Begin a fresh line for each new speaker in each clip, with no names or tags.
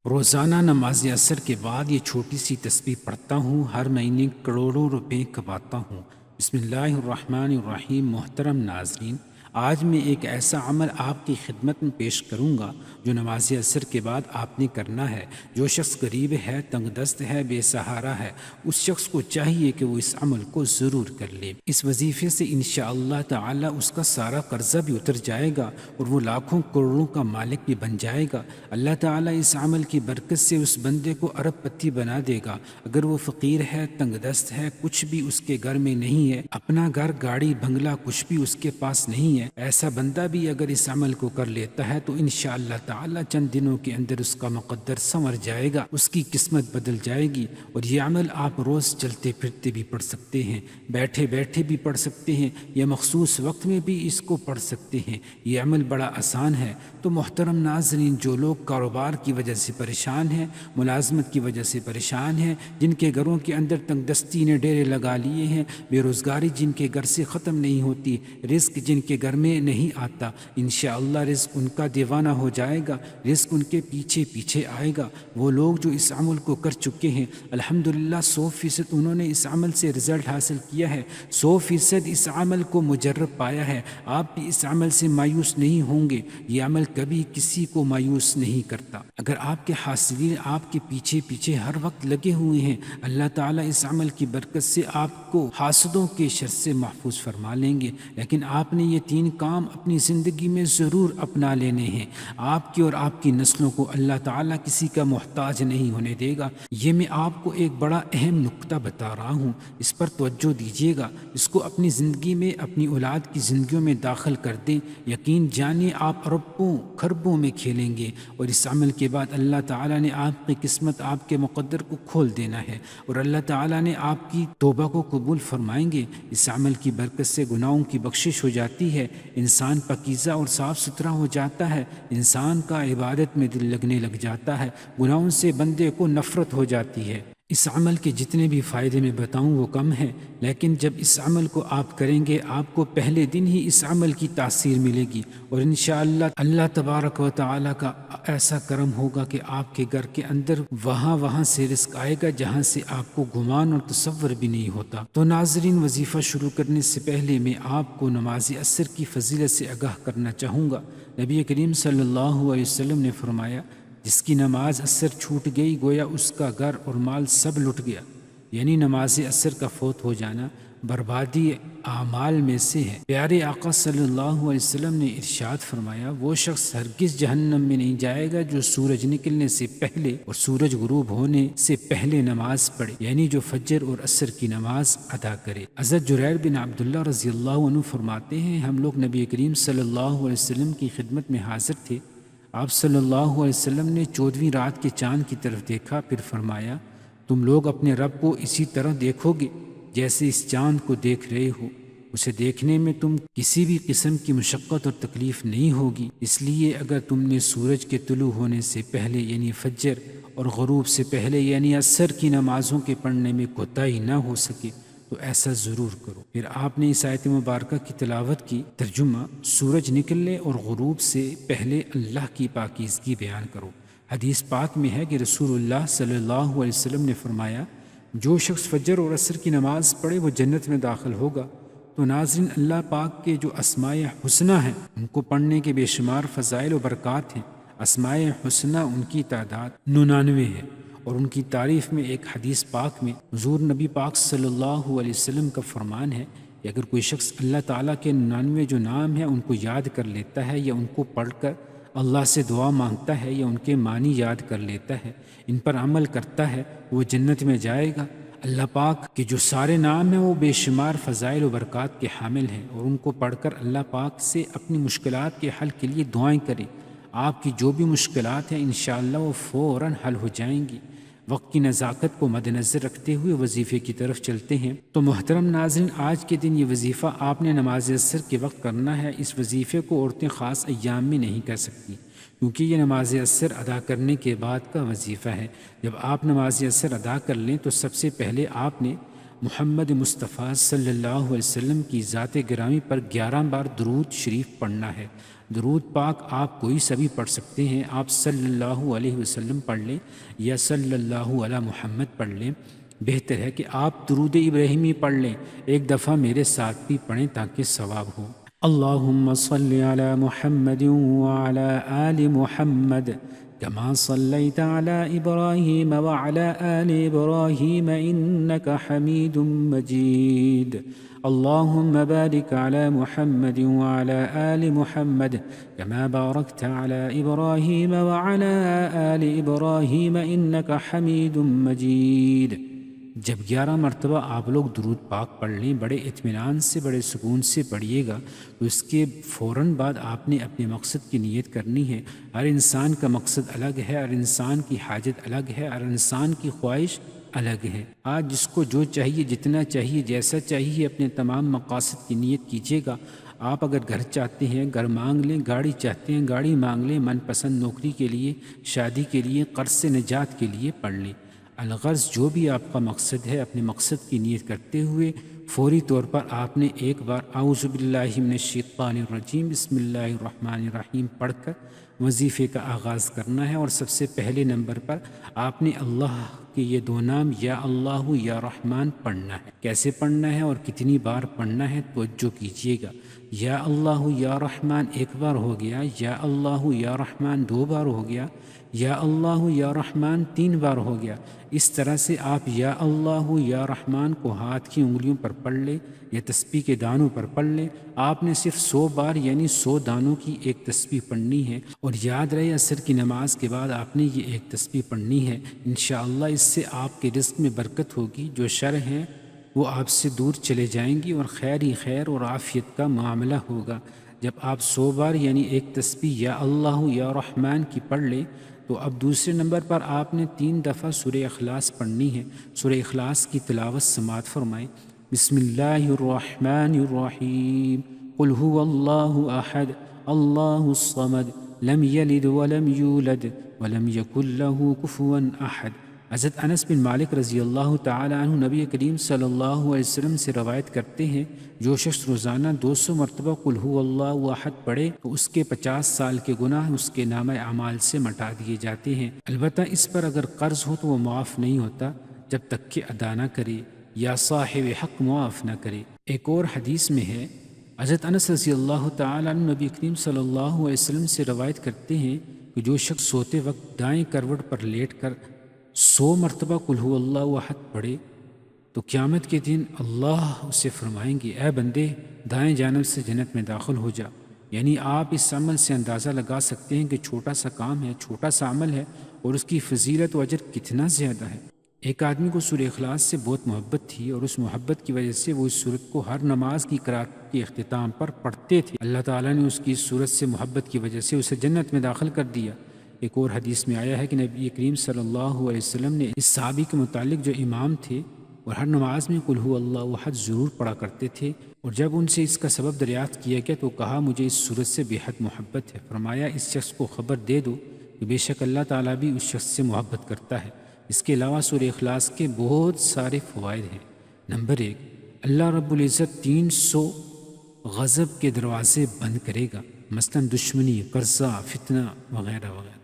روزانہ نماز عصر کے بعد یہ چھوٹی سی تسبیح پڑھتا ہوں، ہر مہینے کروڑوں روپے کماتا ہوں۔ بسم اللہ الرحمن الرحیم۔ محترم ناظرین، آج میں ایک ایسا عمل آپ کی خدمت میں پیش کروں گا جو نماز عصر کے بعد آپ نے کرنا ہے۔ جو شخص غریب ہے، تنگ دست ہے، بے سہارا ہے، اس شخص کو چاہیے کہ وہ اس عمل کو ضرور کر لے۔ اس وظیفے سے انشاءاللہ تعالی اس کا سارا قرضہ بھی اتر جائے گا اور وہ لاکھوں کروڑوں کا مالک بھی بن جائے گا۔ اللہ تعالی اس عمل کی برکت سے اس بندے کو ارب پتی بنا دے گا۔ اگر وہ فقیر ہے، تنگ دست ہے، کچھ بھی اس کے گھر میں نہیں ہے، اپنا گھر، گاڑی، بنگلہ کچھ بھی اس کے پاس نہیں ہے، ایسا بندہ بھی اگر اس عمل کو کر لیتا ہے تو انشاءاللہ تعالی چند دنوں کے اندر اس کا مقدر سنور جائے گا، اس کی قسمت بدل جائے گی۔ اور یہ عمل آپ روز چلتے پھرتے بھی پڑھ سکتے ہیں، بیٹھے بیٹھے بھی پڑھ سکتے ہیں، یا مخصوص وقت میں بھی اس کو پڑھ سکتے ہیں۔ یہ عمل بڑا آسان ہے۔ تو محترم ناظرین، جو لوگ کاروبار کی وجہ سے پریشان ہیں، ملازمت کی وجہ سے پریشان ہیں، جن کے گھروں کے اندر تنگ دستی نے ڈیرے لگا لیے ہیں، بے روزگاری جن کے گھر سے ختم نہیں ہوتی، رزق جن کے گھر میں نہیں آتا، انشاءاللہ رزق ان کا دیوانہ ہو جائے گا، رزق ان کے پیچھے پیچھے آئے گا۔ وہ لوگ جو اس عمل کو کر چکے ہیں، الحمدللہ 100% انہوں نے اس عمل سے رزلٹ حاصل کیا ہے، 100% اس عمل کو مجرب پایا ہے۔ آپ بھی اس عمل سے مایوس نہیں ہوں گے۔ یہ عمل کبھی کسی کو مایوس نہیں کرتا۔ اگر آپ کے حاصلین آپ کے پیچھے پیچھے ہر وقت لگے ہوئے ہیں، اللہ تعالیٰ اس عمل کی برکت سے آپ کو حاسدوں کے شر سے محفوظ فرما لیں گے۔ لیکن آپ نے یہ 3 کام اپنی زندگی میں ضرور اپنا لینے ہیں۔ آپ کی اور آپ کی نسلوں کو اللہ تعالیٰ کسی کا محتاج نہیں ہونے دے گا۔ یہ میں آپ کو ایک بڑا اہم نکتہ بتا رہا ہوں، اس پر توجہ دیجیے گا، اس کو اپنی زندگی میں، اپنی اولاد کی زندگیوں میں داخل کر دیں۔ یقین جانیے آپ اربوں خربوں میں کھیلیں گے، اور اس عمل کے بعد اللہ تعالیٰ نے آپ کی قسمت، آپ کے مقدر کو کھول دینا ہے، اور اللہ تعالیٰ نے آپ کی توبہ کو قبول فرمائیں گے۔ اس عمل کی برکت سے گناہوں کی بخشش ہو جاتی ہے، انسان پاکیزہ اور صاف ستھرا ہو جاتا ہے، انسان کا عبادت میں دل لگنے لگ جاتا ہے، گناہوں سے بندے کو نفرت ہو جاتی ہے۔ اس عمل کے جتنے بھی فائدے میں بتاؤں وہ کم ہیں، لیکن جب اس عمل کو آپ کریں گے، آپ کو پہلے دن ہی اس عمل کی تاثیر ملے گی، اور انشاءاللہ اللہ تبارک و تعالی کا ایسا کرم ہوگا کہ آپ کے گھر کے اندر وہاں سے رزق آئے گا جہاں سے آپ کو گمان اور تصور بھی نہیں ہوتا۔ تو ناظرین، وظیفہ شروع کرنے سے پہلے میں آپ کو نماز عصر کی فضیلت سے آگاہ کرنا چاہوں گا۔ نبی کریم صلی اللہ علیہ وسلم نے فرمایا، جس کی نماز عصر چھوٹ گئی گویا اس کا گھر اور مال سب لٹ گیا۔ یعنی نماز عصر کا فوت ہو جانا بربادی اعمال میں سے ہے۔ پیارے آقا صلی اللہ علیہ وسلم نے ارشاد فرمایا، وہ شخص ہرگز جہنم میں نہیں جائے گا جو سورج نکلنے سے پہلے اور سورج غروب ہونے سے پہلے نماز پڑھے، یعنی جو فجر اور عصر کی نماز ادا کرے۔ حضرت جریر بن عبداللہ رضی اللہ عنہ فرماتے ہیں، ہم لوگ نبی کریم صلی اللہ علیہ وسلم کی خدمت میں حاضر تھے۔ آپ صلی اللہ علیہ وسلم نے 14ویں رات کے چاند کی طرف دیکھا، پھر فرمایا، تم لوگ اپنے رب کو اسی طرح دیکھو گے جیسے اس چاند کو دیکھ رہے ہو۔ اسے دیکھنے میں تم کسی بھی قسم کی مشقت اور تکلیف نہیں ہوگی۔ اس لیے اگر تم نے سورج کے طلوع ہونے سے پہلے یعنی فجر اور غروب سے پہلے یعنی عصر کی نمازوں کے پڑھنے میں کوتاہی نہ ہو سکے تو ایسا ضرور کرو۔ پھر آپ نے اس آیت مبارکہ کی تلاوت کی۔ ترجمہ: سورج نکلنے اور غروب سے پہلے اللہ کی پاکیزگی بیان کرو۔ حدیث پاک میں ہے کہ رسول اللہ صلی اللہ علیہ وسلم نے فرمایا، جو شخص فجر اور عصر کی نماز پڑھے وہ جنت میں داخل ہوگا۔ تو ناظرین، اللہ پاک کے جو اسماء حسنہ ہیں ان کو پڑھنے کے بے شمار فضائل و برکات ہیں۔ اسماء حسنہ ان کی تعداد 99 ہے، اور ان کی تعریف میں ایک حدیث پاک میں حضور نبی پاک صلی اللہ علیہ وسلم کا فرمان ہے کہ اگر کوئی شخص اللہ تعالیٰ کے 99 جو نام ہیں ان کو یاد کر لیتا ہے، یا ان کو پڑھ کر اللہ سے دعا مانگتا ہے، یا ان کے معنی یاد کر لیتا ہے، ان پر عمل کرتا ہے، وہ جنت میں جائے گا۔ اللہ پاک کے جو سارے نام ہیں وہ بے شمار فضائل و برکات کے حامل ہیں، اور ان کو پڑھ کر اللہ پاک سے اپنی مشکلات کے حل کے لیے دعائیں کریں۔ آپ کی جو بھی مشکلات ہیں انشاءاللہ وہ فوراً حل ہو جائیں گی۔ وقت کی نزاکت کو مد نظر رکھتے ہوئے وظیفے کی طرف چلتے ہیں۔ تو محترم ناظرین، آج کے دن یہ وظیفہ آپ نے نماز عصر کے وقت کرنا ہے۔ اس وظیفے کو عورتیں خاص ایام میں نہیں کر سکتی، کیونکہ یہ نماز عصر ادا کرنے کے بعد کا وظیفہ ہے۔ جب آپ نماز عصر ادا کر لیں تو سب سے پہلے آپ نے محمد مصطفیٰ صلی اللہ علیہ وسلم کی ذات گرامی پر 11 بار درود شریف پڑھنا ہے۔ درود پاک آپ کوئی سا بھی پڑھ سکتے ہیں، آپ صلی اللہ علیہ وسلم پڑھ لیں یا صلی اللہ علی محمد پڑھ لیں۔ بہتر ہے کہ آپ درود ابراہیمی پڑھ لیں، ایک دفعہ میرے ساتھ بھی پڑھیں تاکہ ثواب ہو۔ اللہم صل علی محمد وعلی آل محمد كما صليت على إبراهيم وعلى آل إبراهيم إنك حميد مجيد اللهم بارك على محمد وعلى آل محمد كما باركت على إبراهيم وعلى آل إبراهيم إنك حميد مجيد۔ جب 11 مرتبہ آپ لوگ درود پاک پڑھ لیں، بڑے اطمینان سے بڑے سکون سے پڑھیے گا، تو اس کے فوراً بعد آپ نے اپنے مقصد کی نیت کرنی ہے۔ ہر انسان کا مقصد الگ ہے، ہر انسان کی حاجت الگ ہے، ہر انسان کی خواہش الگ ہے۔ آج جس کو جو چاہیے، جتنا چاہیے، جیسا چاہیے، اپنے تمام مقاصد کی نیت کیجیے گا۔ آپ اگر گھر چاہتے ہیں گھر مانگ لیں، گاڑی چاہتے ہیں گاڑی مانگ لیں، من پسند نوکری کے لیے، شادی کے لیے، قرض سے نجات کے لیے پڑھ لیں۔ الغرض جو بھی آپ کا مقصد ہے، اپنے مقصد کی نیت کرتے ہوئے فوری طور پر آپ نے ایک بار اعوذ باللہ من الشیطان الرجیم بسم اللہ الرحمن الرحیم پڑھ کر وظیفے کا آغاز کرنا ہے، اور سب سے پہلے نمبر پر آپ نے اللہ کے یہ دو نام یا اللہ یا رحمان پڑھنا ہے۔ کیسے پڑھنا ہے اور کتنی بار پڑھنا ہے توجہ کیجیے گا۔ یا اللہ یا رحمان ایک بار ہو گیا، یا اللہ یا رحمان 2 بار ہو گیا، یا اللہ یا رحمان 3 بار ہو گیا۔ اس طرح سے آپ یا اللہ یا رحمان کو ہاتھ کی انگلیوں پر پڑھ لیں یا تسبیح کے دانوں پر پڑھ لیں۔ آپ نے صرف 100 بار یعنی 100 دانوں کی ایک تسبیح پڑھنی ہے، اور یاد رہے عصر کی نماز کے بعد آپ نے یہ ایک تسبیح پڑھنی ہے۔ انشاءاللہ اس سے آپ کے رزق میں برکت ہوگی، جو شر ہیں وہ آپ سے دور چلے جائیں گی، اور خیر ہی خیر اور عافیت کا معاملہ ہوگا۔ جب آپ 100 بار یعنی ایک تسبیح یا اللہ یا رحمان کی پڑھ لیں، تو اب دوسرے نمبر پر آپ نے 3 دفعہ سورہ اخلاص پڑھنی ہے۔ سورہ اخلاص کی تلاوت سماعت فرمائیں۔ بسم اللہ الرحمن الرحیم قل هو اللہ احد اللہ الصمد لم یلد ولم یولد ولم یکن له کفوا احد۔ حضرت انس بن مالک رضی اللہ تعالی عنہ نبی کریم صلی اللہ علیہ وسلم سے روایت کرتے ہیں، جو شخص روزانہ 200 مرتبہ قل هو اللہ احد پڑھے تو اس کے 50 سال کے گناہ اس کے نامہ اعمال سے مٹا دیے جاتے ہیں۔ البتہ اس پر اگر قرض ہو تو وہ معاف نہیں ہوتا جب تک کہ ادا نہ کرے یا صاحب حق معاف نہ کرے۔ ایک اور حدیث میں ہے، حضرت انس رضی اللہ تعالی عنہ نبی کریم صلی اللہ علیہ وسلم سے روایت کرتے ہیں کہ جو شخص سوتے وقت دائیں کروٹ پر لیٹ کر 100 مرتبہ قل هو اللہ احد پڑھے تو قیامت کے دن اللہ اسے فرمائیں گے، اے بندے دائیں جانب سے جنت میں داخل ہو جا۔ یعنی آپ اس عمل سے اندازہ لگا سکتے ہیں کہ چھوٹا سا کام ہے، چھوٹا سا عمل ہے، اور اس کی فضیلت و اجر کتنا زیادہ ہے۔ ایک آدمی کو سورہ اخلاص سے بہت محبت تھی، اور اس محبت کی وجہ سے وہ اس سورت کو ہر نماز کی قرات کے اختتام پر پڑھتے تھے۔ اللہ تعالیٰ نے اس کی اس سورت سے محبت کی وجہ سے اسے جنت میں داخل کر دیا۔ ایک اور حدیث میں آیا ہے کہ نبی کریم صلی اللہ علیہ وسلم نے اس صحابی کے متعلق جو امام تھے اور ہر نماز میں قل هو اللہ احد ضرور پڑھا کرتے تھے، اور جب ان سے اس کا سبب دریافت کیا گیا تو کہا مجھے اس صورت سے بے حد محبت ہے۔ فرمایا اس شخص کو خبر دے دو کہ بے شک اللہ تعالیٰ بھی اس شخص سے محبت کرتا ہے۔ اس کے علاوہ سورہ اخلاص کے بہت سارے فوائد ہیں۔ نمبر 1، اللہ رب العزت 300 غضب کے دروازے بند کرے گا، مثلا دشمنی، قرضہ، فتنہ وغیرہ وغیرہ۔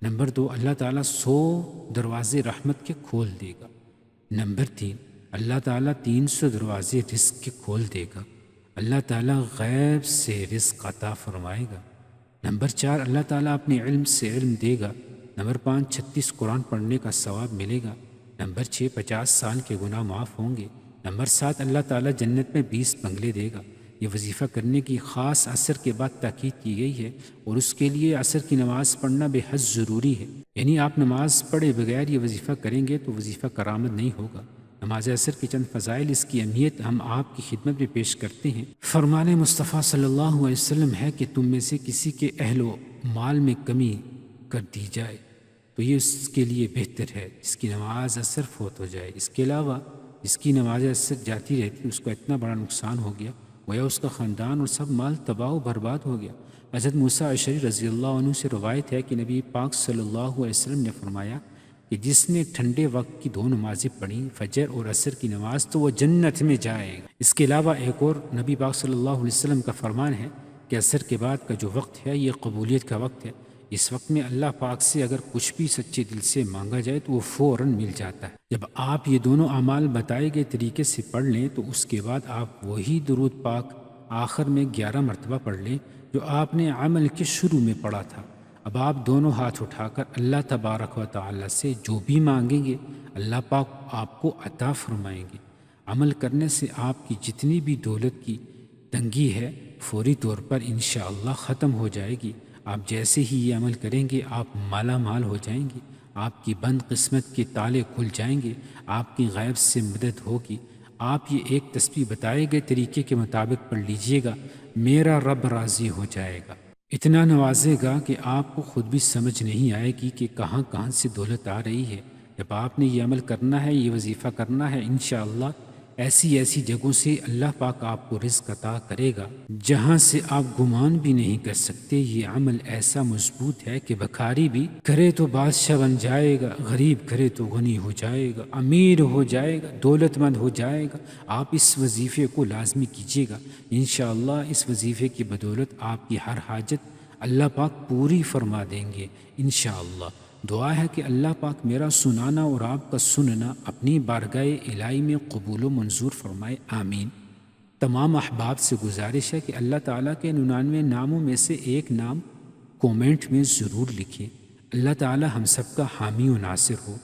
نمبر 2، اللہ تعالیٰ 100 دروازے رحمت کے کھول دے گا۔ نمبر 3، اللہ تعالیٰ 300 دروازے رزق کے کھول دے گا۔ اللہ تعالیٰ غیب سے رزق عطا فرمائے گا۔ نمبر 4، اللہ تعالیٰ اپنے علم سے علم دے گا۔ نمبر 5، 36 قرآن پڑھنے کا ثواب ملے گا۔ نمبر 6، 50 سال کے گناہ معاف ہوں گے۔ نمبر 7، اللہ تعالیٰ جنت میں 20 بنگلے دے گا۔ یہ وظیفہ کرنے کی خاص عصر کے بعد تاکید کی گئی ہے، اور اس کے لیے عصر کی نماز پڑھنا بے حد ضروری ہے۔ یعنی آپ نماز پڑھے بغیر یہ وظیفہ کریں گے تو وظیفہ کرامت نہیں ہوگا۔ نماز عصر کے چند فضائل، اس کی اہمیت ہم آپ کی خدمت میں پیش کرتے ہیں۔ فرمان مصطفیٰ صلی اللہ علیہ وسلم ہے کہ تم میں سے کسی کے اہل و مال میں کمی کر دی جائے تو یہ اس کے لیے بہتر ہے اس کی نماز عصر فوت ہو جائے۔ اس کے علاوہ جس کی نماز عصر جاتی رہتی اس کو اتنا بڑا نقصان ہو گیا، گویا اس کا خاندان اور سب مال تباہ و برباد ہو گیا۔ حضرت موسیٰ اشعری رضی اللہ عنہ سے روایت ہے کہ نبی پاک صلی اللہ علیہ وسلم نے فرمایا کہ جس نے ٹھنڈے وقت کی 2 نمازیں پڑھیں، فجر اور عصر کی نماز، تو وہ جنت میں جائے گا۔ اس کے علاوہ ایک اور نبی پاک صلی اللہ علیہ وسلم کا فرمان ہے کہ عصر کے بعد کا جو وقت ہے یہ قبولیت کا وقت ہے۔ اس وقت میں اللہ پاک سے اگر کچھ بھی سچے دل سے مانگا جائے تو وہ فوراً مل جاتا ہے۔ جب آپ یہ دونوں اعمال بتائے گئے طریقے سے پڑھ لیں تو اس کے بعد آپ وہی درود پاک آخر میں 11 مرتبہ پڑھ لیں جو آپ نے عمل کے شروع میں پڑھا تھا۔ اب آپ دونوں ہاتھ اٹھا کر اللہ تبارک و تعالی سے جو بھی مانگیں گے اللہ پاک آپ کو عطا فرمائیں گے۔ عمل کرنے سے آپ کی جتنی بھی دولت کی تنگی ہے فوری طور پر انشاءاللہ ختم ہو جائے گی۔ آپ جیسے ہی یہ عمل کریں گے آپ مالا مال ہو جائیں گے، آپ کی بند قسمت کے تالے کھل جائیں گے، آپ کی غیب سے مدد ہوگی۔ آپ یہ ایک تسبیح بتائے گئے طریقے کے مطابق پڑھ لیجئے گا، میرا رب راضی ہو جائے گا، اتنا نوازے گا کہ آپ کو خود بھی سمجھ نہیں آئے گی کہ کہاں کہاں سے دولت آ رہی ہے۔ جب آپ نے یہ عمل کرنا ہے، یہ وظیفہ کرنا ہے، انشاءاللہ ایسی ایسی جگہوں سے اللہ پاک آپ کو رزق عطا کرے گا جہاں سے آپ گمان بھی نہیں کر سکتے۔ یہ عمل ایسا مضبوط ہے کہ بھکاری بھی کرے تو بادشاہ بن جائے گا، غریب کرے تو غنی ہو جائے گا، امیر ہو جائے گا، دولت مند ہو جائے گا۔ آپ اس وظیفے کو لازمی کیجیے گا، انشاءاللہ اس وظیفے کی بدولت آپ کی ہر حاجت اللہ پاک پوری فرما دیں گے انشاءاللہ۔ دعا ہے کہ اللہ پاک میرا سنانا اور آپ کا سننا اپنی بارگاہ الہی میں قبول و منظور فرمائے، آمین۔ تمام احباب سے گزارش ہے کہ اللہ تعالیٰ کے 99 ناموں میں سے ایک نام کومنٹ میں ضرور لکھیں۔ اللہ تعالیٰ ہم سب کا حامی و ناصر ہو۔